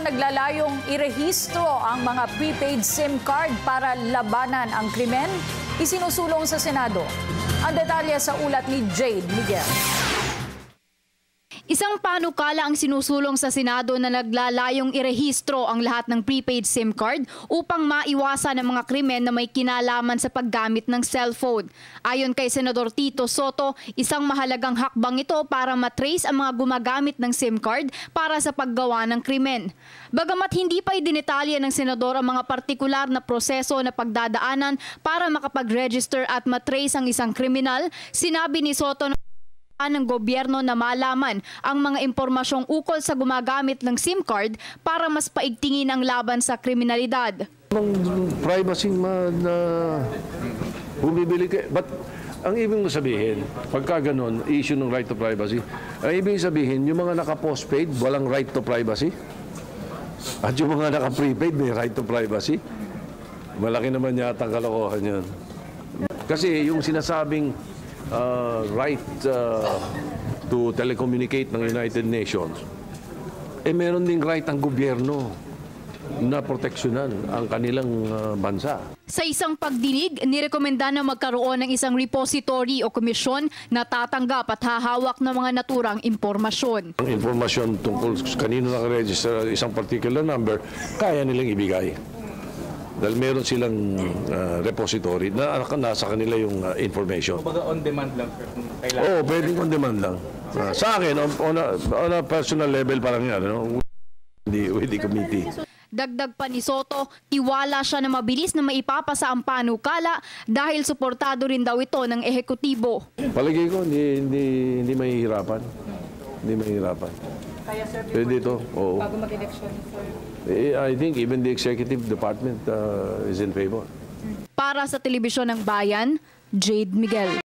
naglalayong irehistro ang mga prepaid SIM card para labanan ang krimen, isinusulong sa Senado. Ang detalye sa ulat ni Jade Miguel. Isang panukala ang sinusulong sa Senado na naglalayong irehistro ang lahat ng prepaid SIM card upang maiwasan ang mga krimen na may kinalaman sa paggamit ng cellphone. Ayon kay Senador Tito Soto, isang mahalagang hakbang ito para matrace ang mga gumagamit ng SIM card para sa paggawa ng krimen. Bagamat hindi pa idinetalye ng Senador ang mga partikular na proseso na pagdadaanan para makapag-register at matrace ang isang kriminal, sinabi ni Soto ng gobyerno na malaman ang mga impormasyong ukol sa gumagamit ng SIM card para mas paigtingin ang laban sa kriminalidad. Privacy na bumibili kayo. But ang ibig mo sabihin, pagka ganun, issue ng right to privacy, ang ibig sabihin, yung mga naka-postpaid, walang right to privacy. At yung mga naka-prepaid, may right to privacy. Malaki naman yata ang kalokohan yun. Kasi yung sinasabing right to telecommunicate ng United Nations, meron ding right ang gobyerno na proteksyonan ang kanilang bansa. Sa isang pagdinig, nirekomenda na magkaroon ng isang repository o komisyon na tatanggap at hahawak ng mga naturang impormasyon. Ang impormasyon tungkol kanino nakaregister isang particular number, kaya nilang ibigay. Dahil meron silang repository na nasa kanila yung information. Kumbaga on demand lang? Oo, pwedeng on demand lang. Sa akin, on a personal level parang yan, with the committee. Dagdag pa ni Soto, tiwala siya na mabilis na maipapasa ang panukala dahil suportado rin daw ito ng ehekutibo. Palagay ko, hindi mahihirapan. Hindi mahihirapan. Kaya sir, pwede ito, oo. Bago mag-election, sir? I think even the executive department is in favor. Para sa Telebisyon ng Bayan, Jade Miguel.